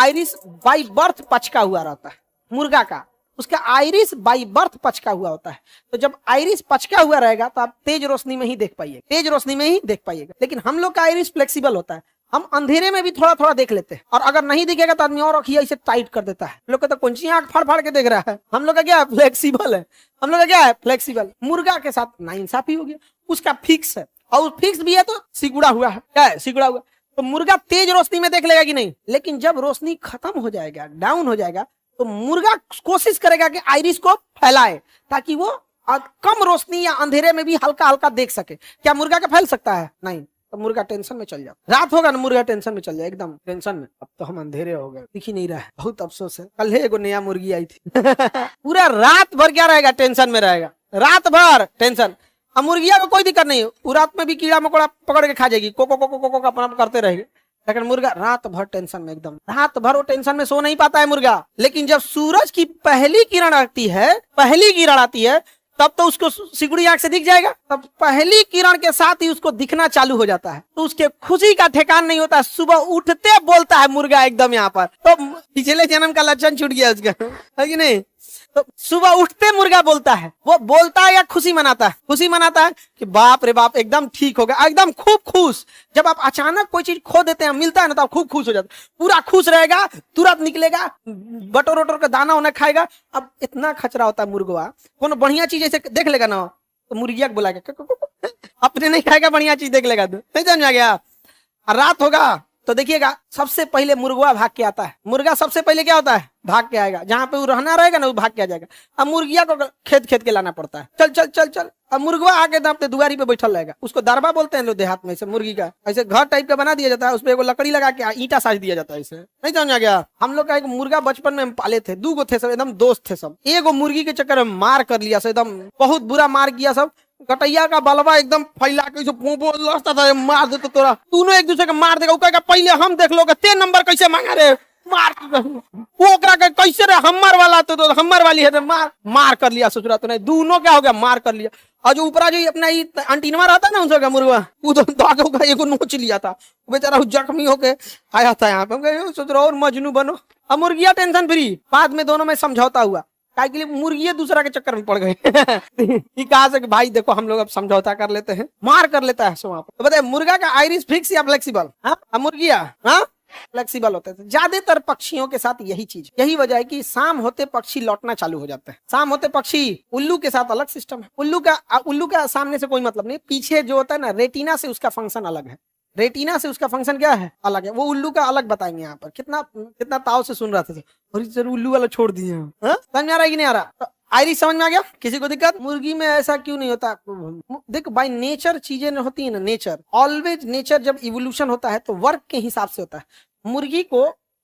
Iris by birth पचका हुआ रहता है, मुर्गा का उसका आइरिस बाई बर्थ पचका हुआ होता है। तो जब आइरिस पचका हुआ रहेगा तो आप तेज रोशनी में ही देख पाइएगा, तेज रोशनी में ही देख पाइएगा। लेकिन हम लोग का आइरिस फ्लेक्सिबल होता है, हम अंधेरे में भी थोड़ा थोड़ा देख लेते हैं, और अगर नहीं दिखेगा तो आदमी और अखिया इसे टाइट कर देता है। लोग तो कुंची आंख फाड़ फाड़ के देख रहा है, हम लोग का क्या है, फ्लेक्सिबल है, हम लोग का क्या है, फ्लेक्सिबल। मुर्गा के साथ नाइंसाफी हो गया, उसका फिक्स है, और फिक्स भी है तो सिकुड़ा हुआ है, क्या है, सिकुड़ा हुआ। तो मुर्गा तेज रोशनी में देख लेगा कि नहीं, लेकिन जब रोशनी खत्म हो जाएगा, डाउन हो जाएगा, तो मुर्गा कोशिश करेगा कि आइरिस को फैलाए ताकि वो कम रोशनी या अंधेरे में भी हल्का हल्का देख सके। क्या मुर्गा का फैल सकता है? नहीं। तो मुर्गा टेंशन में चल जाता, रात होगा ना मुर्गा टेंशन में चल जाए, एकदम टेंशन में। अब तो हम अंधेरे हो गए, दिख ही नहीं रहा है, बहुत अफसोस है। कल एगो नया मुर्गी आई थी पूरा रात भर क्या रहेगा, टेंशन में रहेगा, रात भर टेंशन। अब मुर्गिया को कोई दिक्कत नहीं, रात में भी कीड़ा मकोड़ा पकड़ के खा जाएगी, कोको कोको कोको को अपना करते रहेगी। लेकिन मुर्गा रात भर टेंशन में, एकदम रात भर वो टेंशन में सो नहीं पाता है मुर्गा। लेकिन जब सूरज की पहली किरण आती है, पहली किरण आती है, तब तो उसको सिकुड़ी आंख से दिख जाएगा, तब पहली किरण के साथ ही उसको दिखना चालू हो जाता है। तो उसके खुशी का ठिकान नहीं होता, सुबह उठते बोलता है मुर्गा एकदम यहाँ पर। तो पिछले जन्म का लक्षण छूट गया उसका, है कि नहीं। तो सुबह उठते मुर्गा बोलता है, वो बोलता है या खुशी मनाता है? खुशी मनाता है कि बाप रे बाप एकदम ठीक हो गया, एकदम खूब खुश। जब आप अचानक कोई चीज खो देते हैं, मिलता है ना, तो आप खूब खुश हो जाते, पूरा खुश रहेगा, तुरंत निकलेगा, बटोर वटोर का दाना उन्हें खाएगा। अब इतना खचरा होता है मुर्गा, कोनो बढ़िया चीज ऐसे देख लेगा ना तो मुर्गिया को बुलाएगा, अपने नहीं खाएगा, बढ़िया चीज देख लेगा तो, नहीं समझ आ गया। रात होगा तो देखिएगा सबसे पहले मुर्गा भाग के आता है। मुर्गा सबसे पहले क्या होता है, भाग के आएगा, जहां पे वो रहना रहेगा ना वो भाग के आ जाएगा। अब मुर्गिया को खेत खेत के लाना पड़ता है, चल चल चल चल। अब मुर्गा आके अपने दुआरी पे बैठल रहेगा, उसको दरबा बोलते हैं लोग देहात में, मुर्गी का ऐसे घर टाइप का बना दिया जाता है, उसपे एगो लकड़ी लगा के ईंटा साज दिया जाता है, इसे नहीं समझ आ गया। हम लोग का एक मुर्गा बचपन में हम पाले थे, 2 गो थे सब, एकदम दोस्त थे सब। एगो मुर्गी के चक्कर में मार कर लिया, एकदम बहुत बुरा मार किया सब। कटैया का बलवा एकदम फैला के लड़ता था, मार देता तोरा, दोनों एक दूसरे के मार देगा। कहेगा पहले हम देख लो ते नंबर कैसे मांगा रे, मार वो कैसे रे, हमर वाला तो हमर वाली है रे, मार कर लिया ससुरा। तो नहीं, दोनों क्या हो गया, मार कर लिया। और जो ऊपरा जो अपना अंटीनवा रहता है ना उनका मुर्गा, वो तो दागे का एगो नोच लिया था, बेचारा जख्मी होके आया था यहाँ पे। ससुरा और मजनू बनो। अब मुर्गिया टेंशन फ्री, बाद में दोनों में समझौता हुआ, क्या के लिए मुर्गी दूसरा के चक्कर में पड़ गए कहा से कि भाई देखो हम लोग अब समझौता कर लेते हैं, मार कर लेता है वहां पर। तो बताए मुर्गा का आइरिस फिक्स या फ्लेक्सिबल? हाँ, मुर्गिया हाँ फ्लेक्सिबल होते हैं। ज्यादातर पक्षियों के साथ यही चीज, यही वजह है कि शाम होते पक्षी लौटना चालू हो जाते हैं। शाम होते पक्षी, उल्लू के साथ अलग सिस्टम है। उल्लू का सामने से कोई मतलब नहीं, पीछे जो होता है ना रेटिना से उसका फंक्शन अलग है, रेटिना से उसका फंक्शन क्या है, अलग है। वो उल्लू का अलग बताएंगे यहाँ पर। कितना कितना ताव से सुन रहा था, और सर उल्लू वाला छोड़ दिए, समझ में आ रहा है कि नहीं आ रहा? आइरिस समझ में आ गया? किसी को दिक्कत? मुर्गी में ऐसा क्यों नहीं होता? देखो बाय नेचर चीजें होती है ना, नेचर ऑलवेज, नेचर जब इवोल्यूशन होता है तो वर्क के हिसाब से होता है। मुर्गी को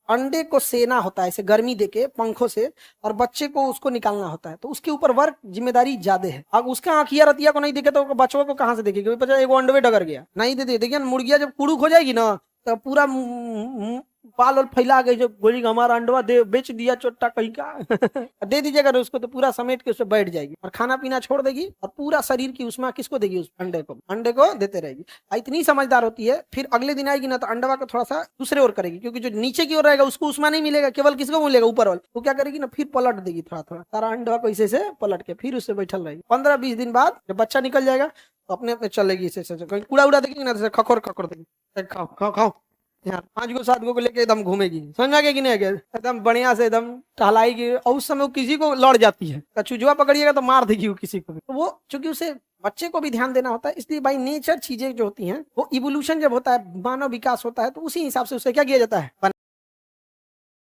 अंडे को सेना होता है ऐसे गर्मी देके पंखों से, और बच्चे को उसको निकालना होता है, तो उसके ऊपर वर्क जिम्मेदारी ज्यादा है। अब उसका आंखिया रतिया को नहीं देखे तो बच्चों को कहाँ से देखेगी? बच्चा एगो अंडे डगर गया नहीं दे, देखिए मुर्गिया जब कुड़ुक हो जाएगी ना तो पूरा बाल और फैला गई, जो बोली हमारा अंडवा दे, बेच दिया चोट्टा कहीं का दे दीजिएगा उसको, तो पूरा समेट के उस पर बैठ जाएगी और खाना पीना छोड़ देगी, और पूरा शरीर की उष्मा किसको देगी? उस अंडे को देते रहेगी। इतनी समझदार होती है। फिर अगले दिन आएगी ना तो अंडवा को थोड़ा सा दूसरे ओर करेगी, क्योंकि जो नीचे की ओर रहेगा उसको उष्मा नहीं मिलेगा, केवल किसको मिलेगा? ऊपर वाले। तो क्या करेगी ना, फिर पलट देगी थोड़ा थोड़ा सारा अंडवा को ऐसे से पलट के, फिर उससे बैठल रहेगी। 15-20 दिन बाद जब बच्चा निकल जाएगा तो अपने अपने चलेगी, इसे कहीं कूड़ा उड़ा देगी ना तो खखोर खखोर देगी, खाओ खाओ खाओ, यहाँ 5 गो 7 गो को लेके एकदम घूमेगी, समझ आ गया कि नहीं? एकदम बढ़िया से एकदम टहलाएगी, और उस समय वो किसी को लड़ जाती है, चुजुआ पकड़िएगा तो मार देगी वो किसी को भी। तो वो चूंकि उसे बच्चे को भी ध्यान देना होता है, इसलिए बाई नेचर चीजें जो होती हैं वो इवोल्यूशन जब होता है, मानव विकास होता है, तो उसी हिसाब से उसे क्या किया जाता है,